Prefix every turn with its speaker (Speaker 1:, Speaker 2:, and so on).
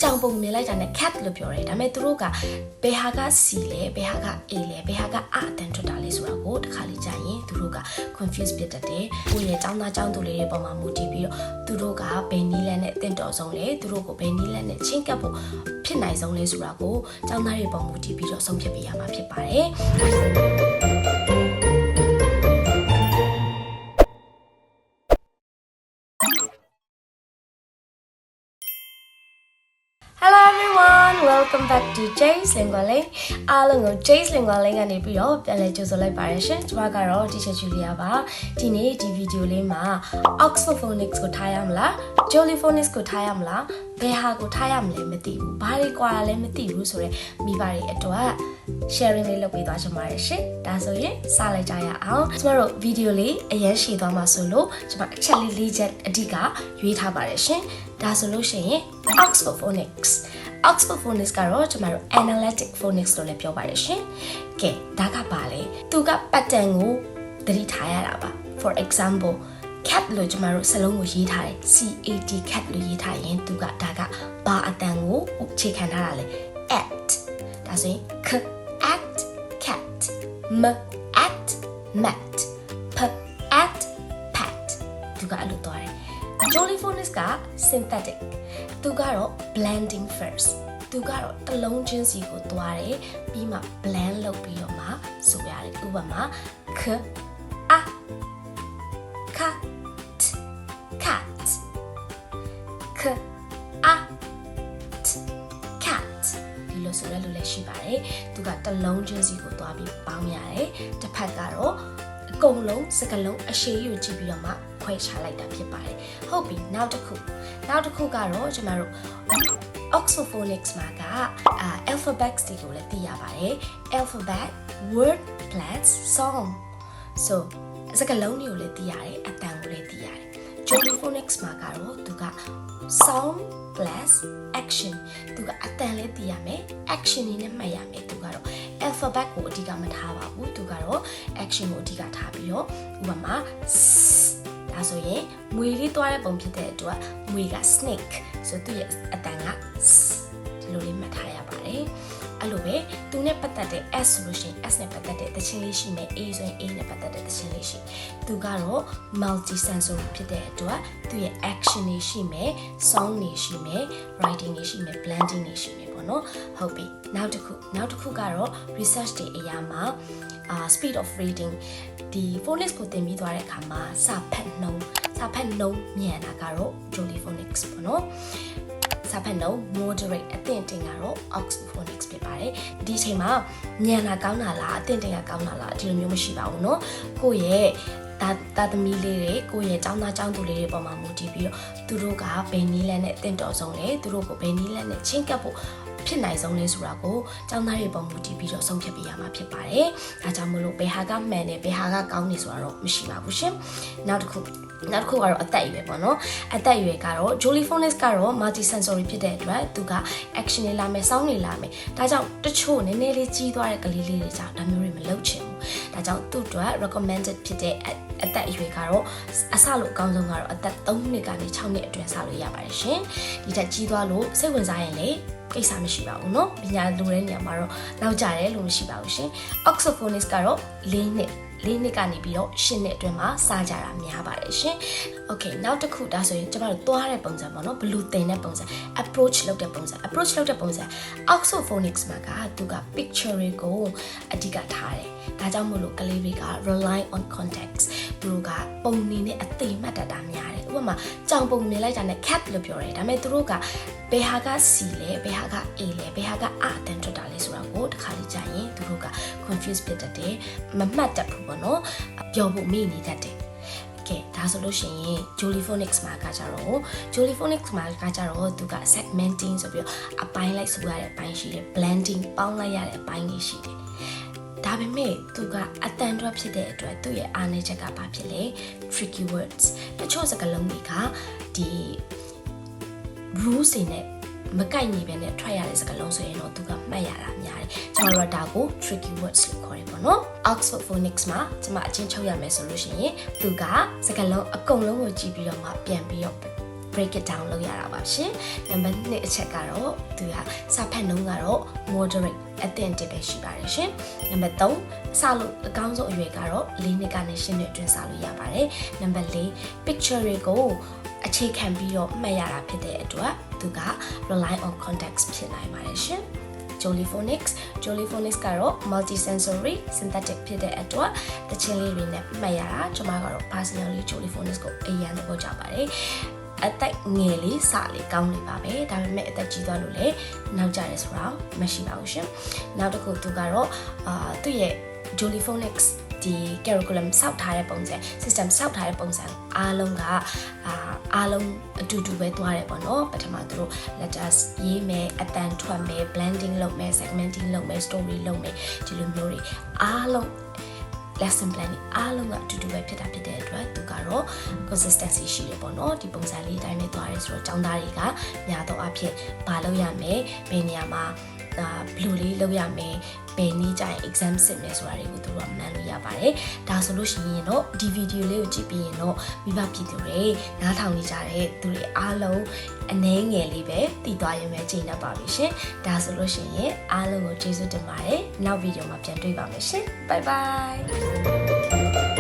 Speaker 1: ကြောင်ပုံမြင်လိုက်တာနဲ့ cat လို့ပြောတယ်ဒါပေမဲ့သူတို့ကဘယ်ဟာက C လဲဘယ်ဟာက A လဲဘယ်ဟာက A အတန်ထွက်တာလဲဆိုတာကိုတစ်ခါလေးကြာရင်သူတို့က confuse ဖြစ်တတ်တယ်ကိုယ့်ရဲ့ចောင်းသားចောင်းသူလေးတွေပေါ်မှာမူတည်ပြီးတော့သူတို့ကဘယ်နည်းလမ်းနဲ့အသင့်တော်ဆုံးလဲသူတို့ကိုဘယ်နည်းလမ်းနဲ့ချင်းကပ်ဖို့ဖြစ်နိုင်ဆုံးလဲဆိုတာကိုចောင်းသားတွေပေါ်မူတည်ပြီးတော့ဆုံးဖြတ်ပေးရမှာဖြစ်ပါတယ်Welcome back to Jay's Lingua Link အားလုံးကို Jay's Lingua Link ကနေပြီးတော့ပြန်လည်ကြိုဆိုလိုက်ပါရရှင်ကျွန်မကတော့ Teacher Julia ပါဒီနေ့ဒီဗီဒီယိုလေးမှာ Oxford Phonics ကိုထားရမလား Jolly Phonics ကိုထားရမလားဘယ်ဟာကိုထားရမလဲမသိဘူးဘာတွေကွာလဲမသိဘူးဆိုတော့မိဘတွေအတွက် sharing လေးလုပ်ပေးသွားချင်ပါတယ်ရှင်ဒါဆိုရင်စလိုက်ကြရအောင်ကျွန်တော်တို့ဗီဒီယိုလေးအရင်ရှည်သွားမှာဆိုလို့ကျွန်မအချက်လေး၄ချက်အဓိကရွေးထားပါတယ်ရှင်ဒါဆိုလို့ရှိရင် Oxford Phonics Oxford Phonics ကတော့ကျွန်တော်တို့ analytic phonics လို့လည်းပြောပါတယ်ရှင်။ကဲဒါကပါလေသူက pattern ကိုသတိထားရတာပါ For example cat လို့ကျွန်တော်တို့စလုံးကိုရေးထားတယ် CAT cat လို့ရေးထားရင်သူကဒါကဘာအတန်ကိုအခြေခံထားတာလဲ at ဒါဆိုရင် k at cat m at mat p at pat သူကအဲ့လိုသွားတယ် Jolly Phonics က synthetic သူကတော့ blending first သူကတော့တလုံးချင်းစီကိုသွားတယ်ပြီးမှ blend လုပ်ပြီးတော့မှဆိုရတယ်ဥပမာ k a cat cat k a cat ဒီလိုဆိုရလို့လည်းရှိပါတယ်သူကတလုံးချင်းစီကိုသွားပြီးပေါင်းရတယ်တစ်ဖက်ကတော့အကုန်လုံးစကလုံးအရှိယူကြည့်ပြီးတော့မှခွဲခြားလိုက်တာဖြစ်ပါတယ်ဟုတ်ပြီနောက်တစ်ခုကတော့ကျွန်တော်တို့ Oxford Phonics မှာက alphabets တွေကိုလည်းသိရပါတယ် alphabet word plus song so စကားလုံးတွေကိုလည်းသိရတယ်အတန်ကိုလည်းသိရတယ် Jolly Phonics မှာကတော့သူက sound plus action သူကအတန်လည်းသိရမယ် action တွေနဲ့မှတ်ရမယ်သူကတော့ alphabet ကိုအဓိကမထားပါဘူးသူကတော့ action ကိုအဓိကထားပြီးတော့ဥပမာဒါဆိုရင်မွေလေးသွားတဲ့ပုံဖြစ်တဲ့အတွက်မွေက snake ဆိုသူရဲ့အတန်ကဒီလိုလေးမှတ်ထားရပါတယ်အဲ့လိုပဲသူနဲ့ပတ်သက်တဲ့ S ဆိုလို့ရှိရင် S နဲ့ပတ်သက်တဲ့သချင်းလေးရှိမယ် A ဆိုရင် A နဲ့ပတ်သက်တဲ့သချင်းလေးရှိသူကတော့ multi sensory ဖြစ်တဲ့အတွက်သူရဲ့ action တွေရှိမယ် song တွေရှိမယ် writing တွေရှိမယ် blending တွေရှိမယ်ပေါ့နော်ဟုတ်ပြီနောက်တစ်ခုကတော့ research တွေအရာမှာspeed of reading ဒီ phonics ကိုသင်ပြီးသွားတဲ့အခါမှာစာဖတ်နှုန်းမြန်တာကတော့ Jolly Phonics ပေါ့နော်စာဖတ်နှုန်း moderate အသင့်တင်ကတော့ Oxford Phonics ဖြစ်ပါတယ်ဒီအချိန်မှာမြန်တာကောင်းတာလားအသင့်တင်ကကောင်းတာလားဒီလိုမျိုးမရှိပါဘူးเนาะကိုယ့်ရဲ့တာသမီလေးတွေကိုယ့်ရဲ့ចောင်းသားចောင်းသူလေးတွေပေါ်မှာမူတည်ပြီးတော့သူတို့ကဘယ်နည်းလမ်းနဲ့အသင့်တော်ဆုံးလဲသူတို့ကိုဘယ်နည်းလမ်းနဲ့ချင်းကပ်ဖို့ဖြစ်နိုင်ဆုံးလဲဆိုတာကိုကျောင်းသားတွေပေါ်မူတည်ပြီးတော့ဆုံးဖြတ်ပေးရမှာဖြစ်ပါတယ်။ဒါကြောင့်မလို့ဘယ်ဟာကမှန်တယ်ဘယ်ဟာကကောင်းတယ်ဆိုတာတော့မရှိပါဘူးရှင်။နောက်တစ်ခုကတော့အသက်အရွယ်ပေါ့နော်။အသက်အရွယ်ကတော့ Jolly Phonics ကတော့ multi sensory ဖြစ်တဲ့အတွက်သူက action တွေလာမယ် sound တွေလာမယ်။ဒါကြောင့်တချို့နည်းနည်းလေးကြီးသွားတဲ့ကလေးလေးတွေကြောင့်ဒါမျိုးတွေမလုပ်ချင်ဘူး။ဒါကြောင့်သူ့အတွက် recommended ဖြစ်တဲ့အသက်အရွယ်ကတော့အစလို့အကောင်းဆုံးကတော့အသက်3နှစ်ကနေ6နှစ်အတွင်းစလို့ရပါတယ်ရှင်။ဒီထက်ကြီးသွားလို့စိတ်ဝင်စားရင်လေကိစ္စမရှိပါဘူးเนาะပညာလိုတဲ့နေရာမှာတော့နောက်ကြတယ်လို့မရှိပါဘူးရှင် Oxford Phonics ကတော့4နှစ်ကနေပြီးတော့10နှစ်အတွင်းမှာစကြတာများပါတယ်ရှင် Okay နောက်တစ်ခုဒါဆိုရင်ကျမတို့သွားတဲ့ပုံစံပေါ့နော်ဘလူးတင်တဲ့ပုံစံ approach လုပ်တဲ့ပုံစံ Oxford Phonics မှာကသူက picture တွေကိုအဓိကထားတယ်ဒါကြောင့်မို့လို့ကလေးတွေက rely on context သူတို့ကပုံနေနဲ့အသိမှတ်တတ်တာများတယ်ဥပမာကြောင်ပုံနေလိုက်တာနဲ့ cat လို့ပြောတယ်ဒါပေမဲ့သူတို့ကဘယ်ဟာက C လဲဘယ်ဟာက A လဲဘယ်ဟာက A တန်ထွက်တာလဲဆိုတာကိုတစ်ခါလေးကြာရင်သူတို့က confuse ဖြစ်တတ်တယ်မမှတ်တတ်ဘူးပေါ့နော်ပြောဖို့မေ့နေတတ်တယ်ကဲဒါဆိုလို့ရှိရင် Jolly Phonics မှာကကြတော့သူက segmenting ဆိုပြီးတော့အပိုင်းလိုက်ဆိုရတဲ့အပိုင်းရှိတယ် blending ပေါင်းလိုက်ရတဲ့အပိုင်းတွေရှိတယ်ဒါပေမဲ့သူကအတန်ထွက်ဖြစ်တဲ့အတွက်သူ့ရဲ့အားနည်းချက်ကဘာဖြစ်လဲ tricky words တချို့စကားလုံးတွေကဒီ rules တွေနဲ့မကိုက်ညီပဲနဲ့ထွက်ရတဲ့စကားလုံးဆိုရင်တော့သူကမှတ်ရတာများတယ်ကျွန်တော်တို့ဒါကို tricky words လို့ခေါ်တယ်ပေါ့နော် Oxford Phonics မှာကျွန်မအချင်းချုပ်ရမယ်ဆိုလို့ရှိရင်သူကစကားလုံးအကုန်လုံးကိုကြည့်ပြီးတော့မှပြန်ပြီးတော့ break it down လုပ်ရတာပါရှင်နံပါတ်2အချက်ကတော့သူကစာဖတ်နှုန်းကတော့ moderate အသင့်တပဲရှိပါတယ်ရှင်နံပါတ်3စလို့အကောင်းဆုံးအရွယ်ကတော့4နှစ်ကနေ10နှစ်အတွင်းစလို့ရပါတယ်နံပါတ်4 picture တွေကိုအခြေခံပြီးတော့မှတ်ရတာဖြစ်တဲ့အတွက်သူက rely on context ဖြစ်နိုင်ပါတယ်ရှင်Joliphonics ကတော့ multisensory synthetic ဖြစ်တဲ့အတွက်တခြင်းလေးတွေနဲ့မှတ်ရတာကျွန်မကတော့ personally Joliphonics ကိုအရင်သဘောကျပါတယ်အသက်ငယ်လေးစလေးကောင်းနေပါပဲဒါပေမဲ့အသက်ကြီးသွားလို့လည်းနောက်ကျတယ်ဆိုတာမရှိပါဘူးရှင်နောက်တစ်ခုသူကတော့သူ့ရဲ့ Joliphonics ဒီ curriculum စောက်ထားတဲ့ပုံစံ system စောက်ထားတဲ့ပုံစံအားလုံးကအားလုံးအတူတူပဲသွားတယ်ပေါ့နော်ပထမသူတို့ letters ရေးမယ်အတန်ထွက်မယ် blending လုပ်မယ် segmenting လုပ်မယ် story လုပ်မယ်ဒီလိုမျိုးတွေအားလုံး lesson planning အားလုံးကအတူတူပဲဖြစ်တာဖြစ်တဲ့အတွက်သူကတော့ consistency ရှိတယ်ပေါ့နော်ဒီပုံစံလေးတိုင်းပဲသွားတယ်ဆိုတော့ကျောင်းသားတွေကများတော့အဖြစ်ဘာလုပ်ရမလဲဘယ်နေရာမှာဘယ်လိုလေးလုပ်ရမယ်ဘယ်နည်းကြရင် exam စစ်မယ်ဆိုတာတွေကိုသူတို့ကမှန်းလို့ရပါတယ်ဒါဆိုလို့ရှိရင်တော့ဒီဗီဒီယိုလေးကိုကြည့်ပြီးရင်တော့မိဘပြည်သူတွေနားထောင်နေကြတဲ့သူတွေအားလုံးအနည်းငယ်လေးပဲတည်သွားရင်ပဲချိန်တတ်ပါပြီရှင်ဒါဆိုလို့ရှိရင်အားလုံးကိုကျေးဇူးတင်ပါတယ်နောက်ဗီဒီယိုမှာပြန်တွေ့ပါမယ်ရှင် bye bye